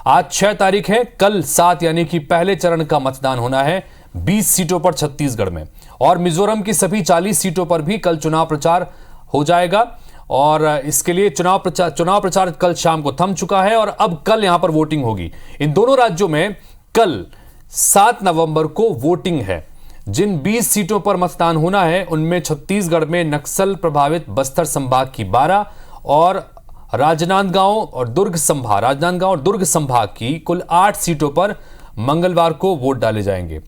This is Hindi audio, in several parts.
आज 6 तारीख है, कल 7 यानी कि पहले चरण का मतदान होना है 20 सीटों पर छत्तीसगढ़ में, और मिजोरम की सभी 40 सीटों पर भी कल चुनाव प्रचार हो जाएगा। और इसके लिए चुनाव प्रचार कल शाम को थम चुका है और अब कल यहां पर वोटिंग होगी। इन दोनों राज्यों में कल 7 नवंबर को वोटिंग है। जिन 20 सीटों पर मतदान होना है उनमें छत्तीसगढ़ में नक्सल प्रभावित बस्तर संभाग की 12 और राजनांदगांव और दुर्ग संभाग की कुल 8 सीटों पर मंगलवार को वोट डाले जाएंगे।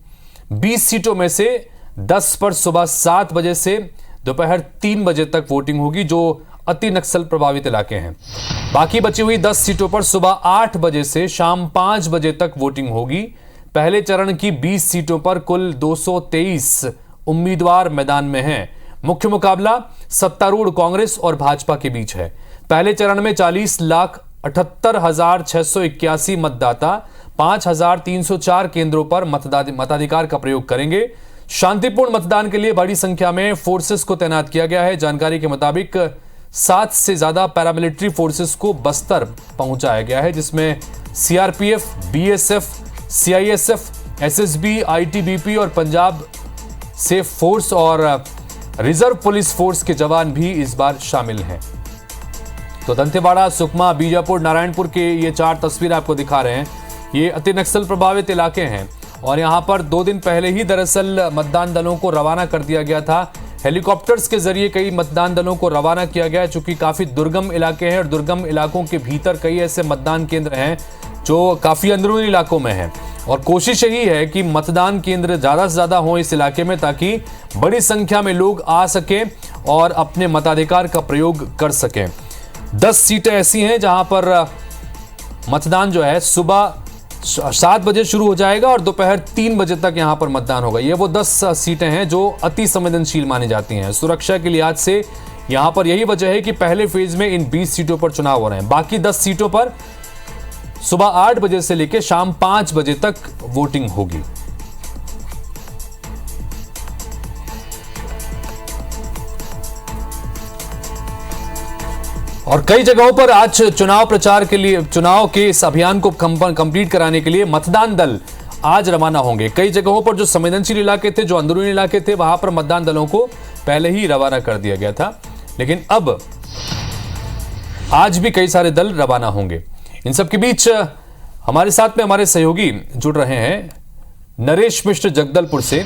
20 सीटों में से 10 पर सुबह 7 बजे से दोपहर 3 बजे तक वोटिंग होगी, जो अति नक्सल प्रभावित इलाके हैं। बाकी बची हुई 10 सीटों पर सुबह 8 बजे से शाम 5 बजे तक वोटिंग होगी। पहले चरण की 20 सीटों पर कुल 223 उम्मीदवार मैदान में हैं। मुख्य मुकाबला सत्तारूढ़ कांग्रेस और भाजपा के बीच है। पहले चरण में 40,78,681 मतदाता 5,304 केंद्रों पर मताधिकार का प्रयोग करेंगे। शांतिपूर्ण मतदान के लिए बड़ी संख्या में फोर्सेस को तैनात किया गया है। जानकारी के मुताबिक 7 से ज्यादा पैरामिलिट्री फोर्सेस को बस्तर पहुंचाया गया है, जिसमें CRPF, BSF, CISF, SSB, ITBP और पंजाब सेफ फोर्स और रिजर्व पुलिस फोर्स के जवान भी इस बार शामिल हैं। तो दंतेवाड़ा, सुकमा, बीजापुर, नारायणपुर के ये 4 तस्वीरें आपको दिखा रहे हैं। ये अति नक्सल प्रभावित इलाके हैं और यहां पर 2 दिन पहले ही दरअसल मतदान दलों को रवाना कर दिया गया था। हेलीकॉप्टर्स के जरिए कई मतदान दलों को रवाना किया गया, चूंकि काफी दुर्गम इलाके हैं और दुर्गम इलाकों के भीतर कई ऐसे मतदान केंद्र हैं जो काफी अंदरूनी इलाकों में हैं। और कोशिश यही है कि मतदान केंद्र ज्यादा से ज्यादा हो इस इलाके में, ताकि बड़ी संख्या में लोग आ सकें और अपने मताधिकार का प्रयोग कर सकें। 10 सीटें ऐसी हैं जहां पर मतदान जो है सुबह 7 बजे शुरू हो जाएगा और दोपहर 3 बजे तक यहां पर मतदान होगा। ये वो 10 सीटें हैं जो अति संवेदनशील मानी जाती हैं। सुरक्षा के लिहाज से यहां पर यही वजह है कि पहले फेज में इन 20 सीटों पर चुनाव हो रहे हैं। बाकी 10 सीटों पर सुबह 8 बजे से लेकर शाम 5 बजे तक वोटिंग होगी। और कई जगहों पर आज चुनाव प्रचार के लिए, चुनाव के इस अभियान को कंप्लीट कराने के लिए मतदान दल आज रवाना होंगे। कई जगहों पर जो संवेदनशील इलाके थे, जो अंदरूनी इलाके थे, वहां पर मतदान दलों को पहले ही रवाना कर दिया गया था, लेकिन अब आज भी कई सारे दल रवाना होंगे। इन सब के बीच हमारे साथ में हमारे सहयोगी जुड़ रहे हैं। नरेश मिश्र जगदलपुर से,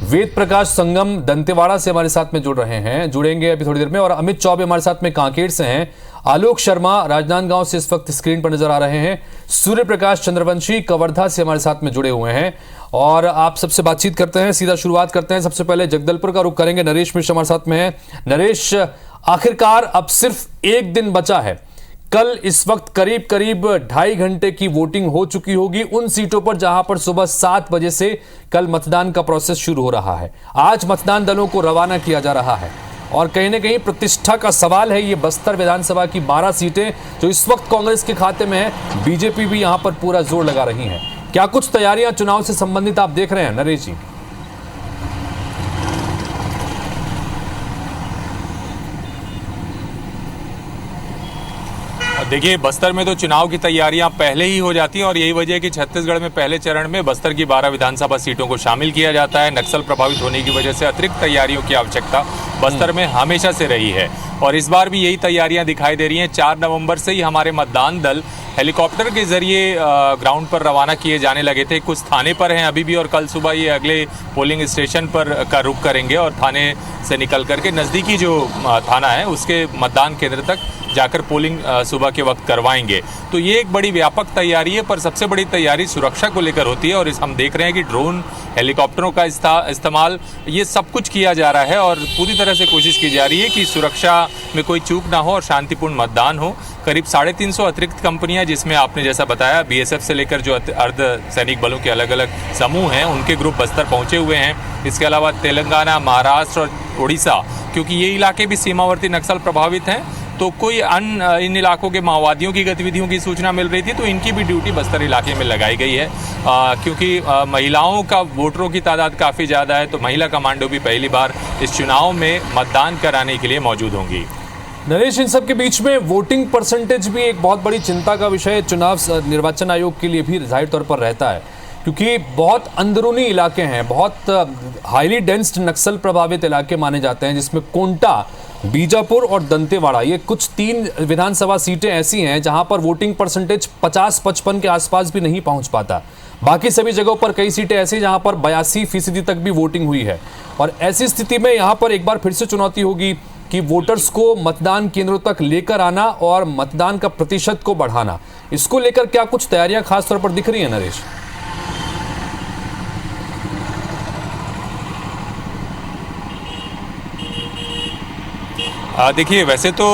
वेद प्रकाश संगम दंतेवाड़ा से हमारे साथ में जुड़ेंगे अभी थोड़ी देर में, और अमित चौबे हमारे साथ में कांकेर से हैं। आलोक शर्मा राजनांदगांव से इस वक्त स्क्रीन पर नजर आ रहे हैं। सूर्य प्रकाश चंद्रवंशी कवर्धा से हमारे साथ में जुड़े हुए हैं और आप सबसे बातचीत करते हैं। सीधा शुरुआत करते हैं, सबसे पहले जगदलपुर का रुख करेंगे। नरेश मिश्र हमारे साथ में है। नरेश, आखिरकार अब सिर्फ 1 दिन बचा है। कल इस वक्त करीब 2.5 घंटे की वोटिंग हो चुकी होगी उन सीटों पर जहां पर सुबह 7 बजे से कल मतदान का प्रोसेस शुरू हो रहा है। आज मतदान दलों को रवाना किया जा रहा है और कहीं ना कहीं प्रतिष्ठा का सवाल है। ये बस्तर विधानसभा की 12 सीटें जो इस वक्त कांग्रेस के खाते में है, बीजेपी भी यहां पर पूरा जोर लगा रही है। क्या कुछ तैयारियां चुनाव से संबंधित आप देख रहे हैं नरेश जी? देखिए, बस्तर में तो चुनाव की तैयारियां पहले ही हो जाती हैं और यही वजह है कि छत्तीसगढ़ में पहले चरण में बस्तर की 12 विधानसभा सीटों को शामिल किया जाता है। नक्सल प्रभावित होने की वजह से अतिरिक्त तैयारियों की आवश्यकता बस्तर में हमेशा से रही है और इस बार भी यही तैयारियां दिखाई दे रही हैं। 4 नवंबर से ही हमारे मतदान दल हेलीकॉप्टर के जरिए ग्राउंड पर रवाना किए जाने लगे थे। कुछ थाने पर हैं अभी भी और कल सुबह ये अगले पोलिंग स्टेशन पर का रुख करेंगे और थाने से निकल करके नज़दीकी जो थाना है उसके मतदान केंद्र तक जाकर पोलिंग सुबह के वक्त करवाएंगे। तो ये एक बड़ी व्यापक तैयारी है, पर सबसे बड़ी तैयारी सुरक्षा को लेकर होती है और हम देख रहे हैं कि ड्रोन, हेलीकॉप्टरों का इस्तेमाल, ये सब कुछ किया जा रहा है और पूरी तरह से कोशिश की जा रही है कि सुरक्षा में कोई चूक ना हो और शांतिपूर्ण मतदान हो। करीब 350 अतिरिक्त कंपनियां, जिसमें आपने जैसा बताया बीएसएफ से लेकर जो अर्ध सैनिक बलों के अलग अलग समूह हैं, उनके ग्रुप बस्तर पहुंचे हुए हैं। इसके अलावा तेलंगाना, महाराष्ट्र और उड़ीसा, क्योंकि ये इलाके भी सीमावर्ती नक्सल प्रभावित हैं, तो कोई इन इलाकों के माओवादियों की गतिविधियों की सूचना मिल रही थी तो इनकी भी ड्यूटी बस्तर इलाके में लगाई गई है। क्योंकि महिलाओं का वोटरों की तादाद काफ़ी ज़्यादा है तो महिला कमांडो भी पहली बार इस चुनाव में मतदान कराने के लिए मौजूद होंगी। नरेश, इन सब के बीच में वोटिंग परसेंटेज भी एक बहुत बड़ी चिंता का विषय चुनाव निर्वाचन आयोग के लिए भी जाहिर तौर पर रहता है, क्योंकि बहुत अंदरूनी इलाके हैं, बहुत हाईली डेंस्ड नक्सल प्रभावित इलाके माने जाते हैं, जिसमें कोंटा, बीजापुर और दंतेवाड़ा, ये कुछ 3 विधानसभा सीटें ऐसी हैं जहां पर वोटिंग परसेंटेज 50-55 के आसपास भी नहीं पहुंच पाता। बाकी सभी जगहों पर कई सीटें ऐसी जहां पर 82% तक भी वोटिंग हुई है। और ऐसी स्थिति में यहां पर एक बार फिर से चुनौती होगी कि वोटर्स को मतदान केंद्रों तक लेकर आना और मतदान का प्रतिशत को बढ़ाना। इसको लेकर क्या कुछ तैयारियां खास तौर पर दिख रही है नरेश? देखिए, वैसे तो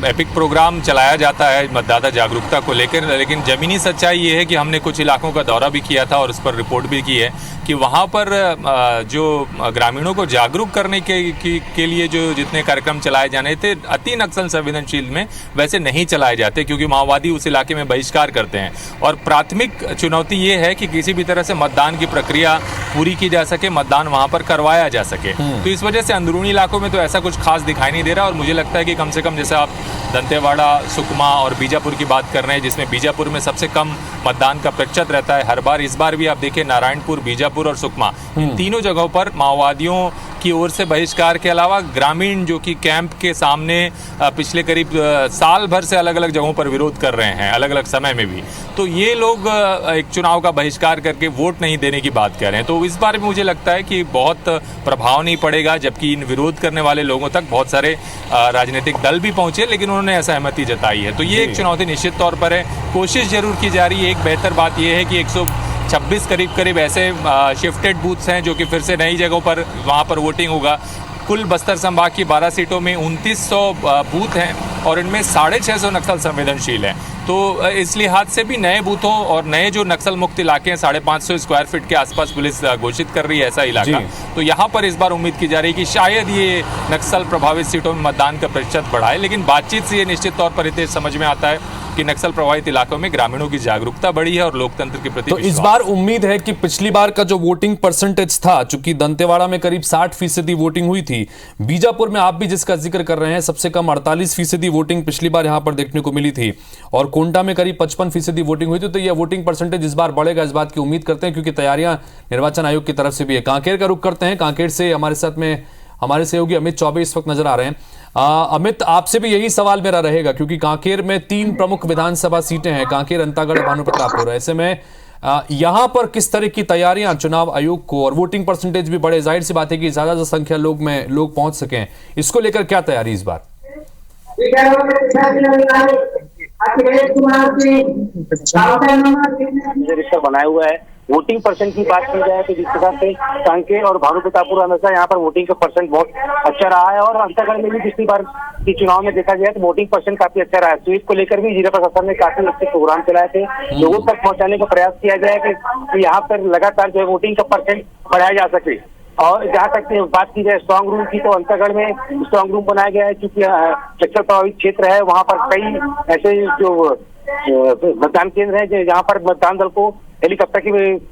एपिक प्रोग्राम चलाया जाता है मतदाता जागरूकता को लेकर, लेकिन ज़मीनी सच्चाई ये है कि हमने कुछ इलाकों का दौरा भी किया था और उस पर रिपोर्ट भी की है कि वहाँ पर जो ग्रामीणों को जागरूक करने के लिए जो जितने कार्यक्रम चलाए जाने थे, अति नक्सल संवेदनशील में वैसे नहीं चलाए जाते, क्योंकि माओवादी उस इलाके में बहिष्कार करते हैं। और प्राथमिक चुनौती ये है कि किसी भी तरह से मतदान की प्रक्रिया पूरी की जा सके, मतदान वहाँ पर करवाया जा सके। तो इस वजह से अंदरूनी इलाकों में तो ऐसा कुछ खास दिखाई नहीं दे रहा। और मुझे लगता है कि कम से कम जैसे आप दंतेवाड़ा, सुकमा और बीजापुर की बात कर रहे हैं, जिसमें बीजापुर में सबसे कम मतदान का प्रतिशत रहता है हर बार, इस बार भी आप देखिए नारायणपुर, बीजापुर और सुकमा, इन तीनों जगहों पर माओवादियों की ओर से बहिष्कार के अलावा ग्रामीण जो कि कैंप के सामने पिछले करीब साल भर से अलग अलग जगहों पर विरोध कर रहे हैं, अलग अलग समय में भी, तो ये लोग एक चुनाव का बहिष्कार करके वोट नहीं देने की बात कर रहे हैं। तो इस बार भी मुझे लगता है कि बहुत प्रभाव नहीं पड़ेगा, जबकि इन विरोध करने वाले लोगों तक बहुत सारे राजनीतिक दल भी पहुंचे, लेकिन उन्होंने असहमति जताई है। तो ये एक चुनौती निश्चित तौर पर है, कोशिश जरूर की जा रही है। एक बेहतर बात यह है कि 126 करीब ऐसे शिफ्टेड बूथ्स हैं जो कि फिर से नई जगहों पर वहाँ पर वोटिंग होगा। कुल बस्तर संभाग की 12 सीटों में 2900 बूथ हैं और इनमें 650 नक्सल संवेदनशील हैं। तो इस लिहाज से भी नए बूथों और नए जो नक्सल मुक्त इलाके हैं, 550 स्क्वायर फीट के आसपास पुलिस घोषित कर रही है ऐसा इलाका। तो यहाँ पर इस बार उम्मीद की जा रही है कि शायद ये नक्सल प्रभावित सीटों में मतदान का प्रतिशत बढ़ाए। लेकिन बातचीत से ये निश्चित तौर पर इतने समझ में आता है कि नक्सल प्रभावित इलाकों में ग्रामीणों की जागरूकता बढ़ी है और लोकतंत्र के प्रति। तो इस बार उम्मीद है कि पिछली बार का जो वोटिंग परसेंटेज था, चूंकि दंतेवाड़ा में करीब 60% वोटिंग हुई थी, बीजापुर में आप भी जिसका जिक्र कर रहे हैं सबसे कम 48% वोटिंग पिछली बार यहां पर देखने को मिली थी, और कोंटा में करीब 55% वोटिंग हुई थी। तो यह वोटिंग परसेंटेज इस बार बढ़ेगा, इस बात की उम्मीद करते हैं, क्योंकि तैयारियां निर्वाचन आयोग की तरफ से भी है। कांकेर का रुख करते हैं। कांकेर से हमारे साथ में हमारे सहयोगी अमित चौबे इस वक्त नजर आ रहे हैं। अमित, आपसे भी यही सवाल मेरा रहेगा, क्योंकि कांकेर में 3 प्रमुख विधानसभा सीटें हैं, कांकेर, अंतागढ़, भानुप्रतापपुर। ऐसे में यहां पर किस तरह की तैयारियां चुनाव आयोग को, और वोटिंग परसेंटेज भी बढ़े, जाहिर सी बात है कि ज्यादा से संख्या लोग पहुंच सकें, इसको लेकर क्या तैयारी इस बार? बनाया हुआ है। वोटिंग परसेंट की बात की जाए तो जिस प्रकार से कांकेर और भानुप्रतापपुर हमेशा यहाँ पर वोटिंग का परसेंट बहुत अच्छा रहा है, और अंतागढ़ में भी पिछली बार की चुनाव में देखा गया तो वोटिंग परसेंट काफी अच्छा रहा है। स्वीप को लेकर भी जिला प्रशासन ने काफी अच्छे प्रोग्राम चलाए थे, लोगों तक पहुंचाने का प्रयास किया गया है कि यहाँ पर लगातार जो है वोटिंग का परसेंट बढ़ाया जा सके। और जहाँ तक बात की जाए स्ट्रांग रूम की, तो अंतागढ़ में स्ट्रांग रूम बनाया गया है, क्योंकि नक्सल प्रभावित क्षेत्र है, वहाँ पर कई ऐसे जो मतदान केंद्र है जहाँ पर मतदान दल को हेलीकॉप्टर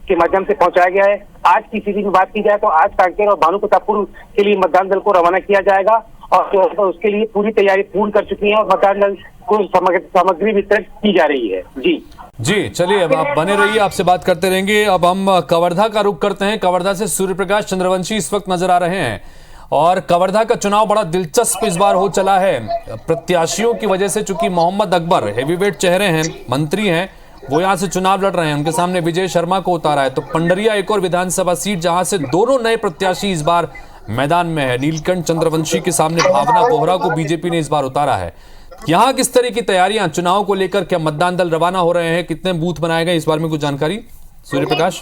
के माध्यम से पहुंचाया गया है। आज की स्थिति की बात की जाए तो आज कांकेर और भानुप्रतापपुर के लिए मतदान दल को रवाना किया जाएगा, और उसके लिए पूरी तैयारी पूर्ण कर चुकी है और मतदान दल को सामग्री वितरित की जा रही है। जी, चलिए, अब आप बने रहिए, आपसे बात करते रहेंगे। अब हम कवर्धा का रुख करते हैं। कवर्धा से सूर्य प्रकाश चंद्रवंशी इस वक्त नजर आ रहे हैं, और कवर्धा का चुनाव बड़ा दिलचस्प इस बार हो चला है प्रत्याशियों की वजह से, चूंकि मोहम्मद अकबर हेवीवेट चेहरे हैं, मंत्री हैं, वो यहां से चुनाव लड़ रहे हैं, उनके सामने विजय शर्मा को उतारा है। तो पंडरिया एक और विधानसभा सीट जहां से दोनों नए प्रत्याशी इस बार मैदान में है, नीलकंठ चंद्रवंशी के सामने भावना बोहरा को बीजेपी ने इस बार उतारा है। यहाँ किस तरह की तैयारियां चुनाव को लेकर, क्या मतदान दल रवाना हो रहे हैं, कितने बूथ बनाए गए, इस बारे में कुछ जानकारी सूर्य प्रकाश?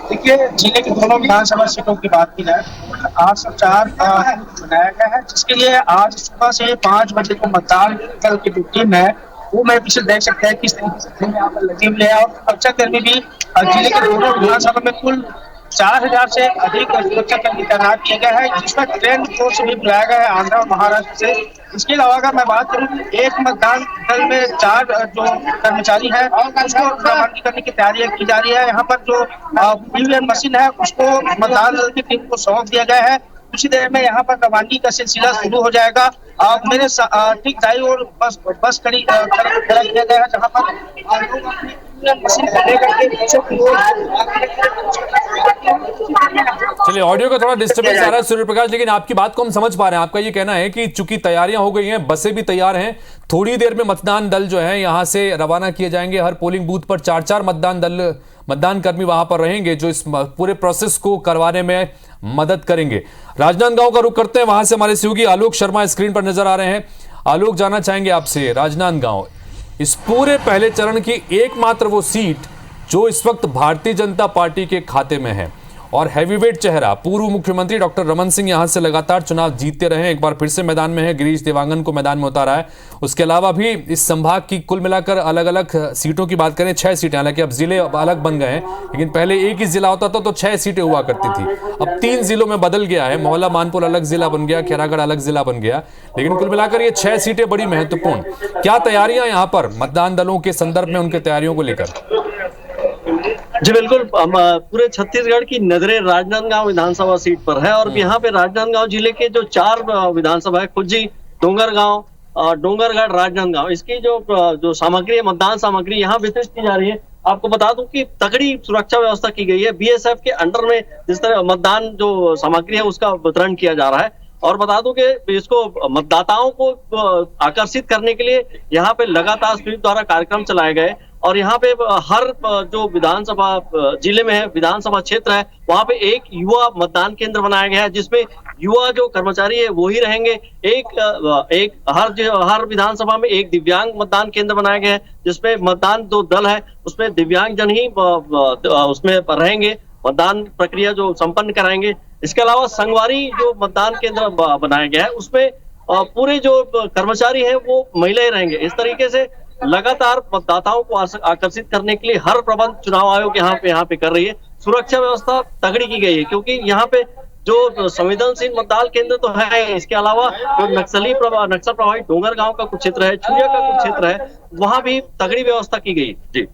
देखिए, जिले की दोनों विधानसभा सीटों की बात की जाए, 804 बनाया गया है, जिसके लिए आज सुबह से 5 बजे को मतदान दल की टीम है वो मेरे पीछे देख सकते हैं किस तरीके से यहाँ पर लगी हुई है। और सुरक्षाकर्मी भी जिले के दोनों विधानसभा में कुल 4000 से अधिक सुरक्षाकर्मी तैनात किए गए हैं, जिसमें ट्रेन फोर्स भी बुलाया गया है आंध्र और महाराष्ट्र से। इसके अलावा अगर मैं बात करूं, एक मतदान दल में 4 जो कर्मचारी हैं उसको रवानगी करने की तैयारी की जा रही है। यहाँ पर जो ईवीएम मशीन है उसको मतदान दल की टीम को सौंप दिया गया है। कुछ ही देर में यहाँ पर रवानगी का सिलसिला शुरू हो जाएगा। मेरे ठीक दाईं ओर बस खड़ा किया गया है, जहाँ पर मशीन लेकर के चलिए, ऑडियो का थोड़ा डिस्टर्बेंस आ रहा है सूर्य प्रकाश, लेकिन आपकी बात को हम समझ पा रहे हैं। आपका ये कहना है कि चूंकि तैयारियां हो गई हैं, बसें भी तैयार हैं, थोड़ी देर में मतदान दल जो है यहां से रवाना किए जाएंगे। हर पोलिंग बूथ पर 4-4 मतदान कर्मी वहां पर रहेंगे जो इस पूरे प्रोसेस को करवाने में मदद करेंगे। राजनांदगांव का रुख करते हैं, वहां से हमारे सहयोगी आलोक शर्मा स्क्रीन पर नजर आ रहे हैं। आलोक, जानना चाहेंगे आपसे, राजनांदगांव इस पूरे पहले चरण की एकमात्र वो सीट जो इस वक्त भारतीय जनता पार्टी के खाते में है, और हैवीवेट चेहरा पूर्व मुख्यमंत्री डॉक्टर रमन सिंह यहां से लगातार चुनाव जीतते रहे, एक बार फिर से मैदान में है, गिरीश देवांगन को मैदान में उतारा है। उसके अलावा भी इस संभाग की कुल मिलाकर अलग अलग सीटों की बात करें, 6 सीटें, हालांकि अब जिले अलग बन गए हैं, लेकिन पहले एक ही जिला होता था तो 6 सीटें हुआ करती थी। अब 3 जिलों में बदल गया है, मोहल्ला मानपुर अलग जिला बन गया, खैरागढ़ अलग जिला बन गया, लेकिन कुल मिलाकर ये 6 सीटें बड़ी महत्वपूर्ण। क्या तैयारियां यहाँ पर मतदान दलों के संदर्भ में, उनके तैयारियों को लेकर? जी बिल्कुल, पूरे छत्तीसगढ़ की नजरें राजनांदगांव विधानसभा सीट पर है और यहाँ पे राजनांदगांव जिले के जो 4 विधानसभा है, खुज्जी, डोंगरगांव, डोंगरगढ़, राजनांदगांव, इसकी जो सामग्री है, मतदान सामग्री यहाँ वितरित की जा रही है। आपको बता दूं कि तगड़ी सुरक्षा व्यवस्था की गई है। बीएसएफ के अंडर में जिस तरह मतदान जो सामग्री है उसका वितरण किया जा रहा है, और बता दूं कि इसको मतदाताओं को आकर्षित करने के लिए यहाँ पे लगातार स्वीप द्वारा कार्यक्रम चलाए गए, और यहाँ पे हर जो विधानसभा जिले में है, विधानसभा क्षेत्र है, वहाँ पे एक युवा मतदान केंद्र बनाया गया है, जिसमें युवा जो कर्मचारी है वो ही रहेंगे। हर विधानसभा में एक दिव्यांग मतदान केंद्र बनाया गया है, जिसमें मतदान जो दल है उसमें दिव्यांग जन ही उसमें रहेंगे, मतदान प्रक्रिया जो संपन्न कराएंगे। इसके अलावा संगवारी जो मतदान केंद्र बनाया गया है उसमें पूरे जो कर्मचारी हैं वो महिलाएं रहेंगे। इस तरीके से लगातार मतदाताओं को आकर्षित करने के लिए हर प्रबंध चुनाव आयोग यहाँ पे कर रही है। सुरक्षा व्यवस्था तगड़ी की गई है, क्योंकि यहाँ पे जो संवेदनशील मतदान केंद्र तो है, इसके अलावा जो नक्सल प्रभावित डोंगरगांव का कुछ क्षेत्र है, छुरिया का कुछ क्षेत्र है, वहां भी तगड़ी व्यवस्था की गई।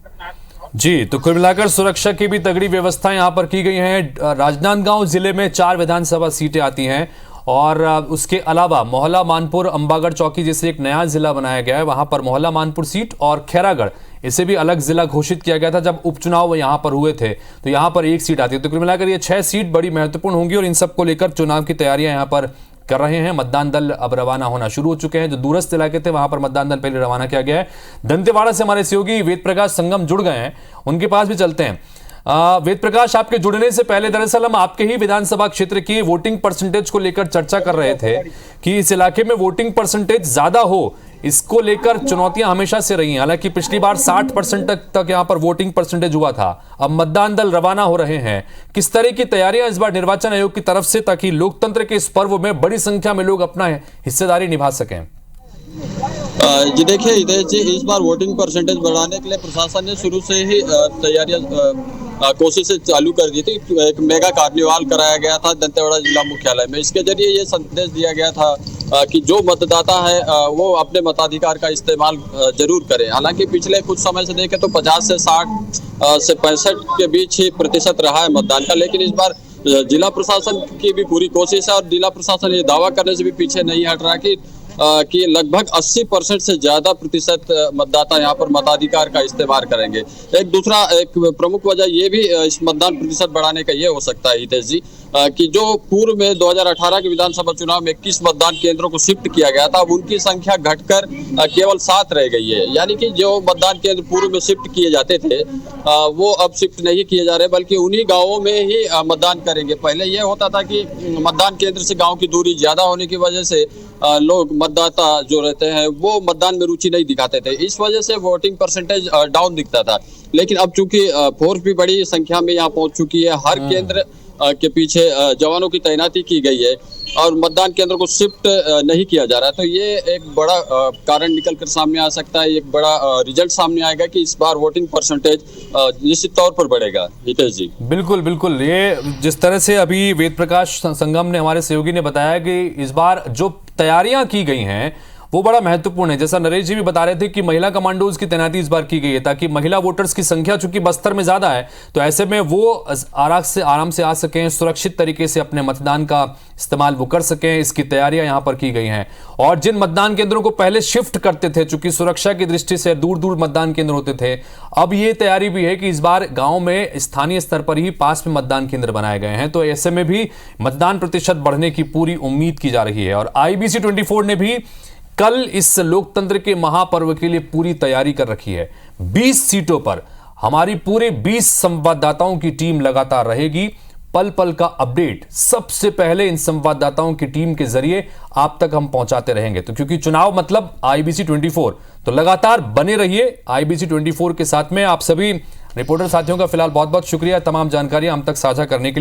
जी, तो कुल मिलाकर सुरक्षा की भी तगड़ी व्यवस्था यहां पर की गई है। राजनांदगांव जिले में 4 विधानसभा सीटें आती हैं, और उसके अलावा मोहल्ला मानपुर, अंबागढ़ चौकी जैसे एक नया जिला बनाया गया है, वहां पर मोहल्ला मानपुर सीट, और खैरागढ़ इसे भी अलग जिला घोषित किया गया था जब उपचुनाव यहां पर हुए थे, तो यहां पर 1 सीट आती है। तो कुल मिलाकर ये 6 सीट बड़ी महत्वपूर्ण होंगी, और इन सबको लेकर चुनाव की तैयारियां यहां पर कर रहे हैं। मतदान दल अब रवाना होना शुरू हो चुके हैं। जो दूरस्थ इलाके थे वहां पर मतदान दल पहले रवाना किया गया है। दंतेवाड़ा से हमारे सहयोगी वेद प्रकाश संगम जुड़ गए हैं, उनके पास भी चलते हैं। वेद प्रकाश, आपके जुड़ने से पहले दरअसल हम आपके ही विधानसभा क्षेत्र की वोटिंग परसेंटेज को लेकर चर्चा कर रहे थे कि इस इलाके में वोटिंग परसेंटेज ज्यादा हो, इसको लेकर चुनौतियां हमेशा से रही हैं। हालांकि पिछली बार 60% तक यहां पर वोटिंग परसेंटेज हुआ था, अब मतदान दल रवाना हो रहे हैं। किस तरह की तैयारियां इस बार निर्वाचन आयोग की तरफ से, ताकि लोकतंत्र के इस पर्व में बड़ी संख्या में लोग अपना हिस्सेदारी निभा सकें? जी देखिए हितेश जी, इस बार वोटिंग परसेंटेज बढ़ाने के लिए प्रशासन ने शुरू से ही तैयारियां कोशिशें चालू कर दी थी। एक मेगा कार्निवाल कराया गया था दंतेवाड़ा जिला मुख्यालय में। इसके जरिए ये संदेश दिया गया था कि जो मतदाता है वो अपने मताधिकार का इस्तेमाल जरूर करें। हालांकि पिछले कुछ समय से देखें तो 50 से 60 से 65 के बीच ही प्रतिशत रहा है मतदान का, लेकिन इस बार जिला प्रशासन की भी पूरी कोशिश है, और जिला प्रशासन ये दावा करने से भी पीछे नहीं हट रहा कि लगभग 80% से ज्यादा प्रतिशत मतदाता यहाँ पर मताधिकार का इस्तेमाल करेंगे। एक प्रमुख वजह ये भी इस मतदान प्रतिशत बढ़ाने का ये हो सकता है हितेश जी कि जो पूर्व में 2018 के विधानसभा चुनाव में 21 मतदान केंद्रों को शिफ्ट किया गया था, अब उनकी संख्या घटकर केवल 7 रह गई है। यानी कि जो मतदान केंद्र पूर्व में शिफ्ट किए जाते थे वो अब शिफ्ट नहीं किए जा रहे, बल्कि उन्हीं गाँवों में ही मतदान करेंगे। पहले यह होता था कि मतदान केंद्र से गाँव की दूरी ज्यादा होने की वजह से लोग मतदाता जो रहते हैं वो मतदान में रुचि नहीं दिखाते थे, इस वजह से वोटिंग परसेंटेज डाउन दिखता था। लेकिन अब चूंकि फोर्स भी बड़ी संख्या में यहाँ पहुंच चुकी है, हर केंद्र के पीछे जवानों की तैनाती की गई है और मतदान केंद्र को शिफ्ट नहीं किया जा रहा है, तो ये एक बड़ा कारण निकल कर सामने आ सकता है। एक बड़ा रिजल्ट सामने आएगा कि इस बार वोटिंग परसेंटेज निश्चित तौर पर बढ़ेगा। हितेश जी बिल्कुल बिल्कुल, ये जिस तरह से अभी वेद प्रकाश संगम ने, हमारे सहयोगी ने बताया कि इस बार जो तैयारियां की गई हैं वो बड़ा महत्वपूर्ण है। जैसा नरेश जी भी बता रहे थे कि महिला कमांडोज की तैनाती इस बार की गई है ताकि महिला वोटर्स की संख्या चूंकि बस्तर में ज्यादा है तो ऐसे में वो आराम से आ सकें, सुरक्षित तरीके से अपने मतदान का इस्तेमाल वो कर सकें। इसकी तैयारियां यहां पर की गई हैं। और जिन मतदान केंद्रों को पहले शिफ्ट करते थे, चूंकि सुरक्षा की दृष्टि से दूर दूर मतदान केंद्र होते थे, अब ये तैयारी भी है कि इस बार गांव में स्थानीय स्तर पर ही पास में मतदान केंद्र बनाए गए हैं। तो ऐसे में भी मतदान प्रतिशत बढ़ने की पूरी उम्मीद की जा रही है। और IBC 24 ने भी कल इस लोकतंत्र के महापर्व के लिए पूरी तैयारी कर रखी है। 20 सीटों पर हमारी पूरे 20 संवाददाताओं की टीम लगातार रहेगी। पल पल का अपडेट सबसे पहले इन संवाददाताओं की टीम के जरिए आप तक हम पहुंचाते रहेंगे। तो क्योंकि चुनाव मतलब IBC 24, तो लगातार बने रहिए IBC 24 के साथ में। आप सभी रिपोर्टर साथियों का फिलहाल बहुत बहुत शुक्रिया तमाम जानकारियां हम तक साझा करने के लिए।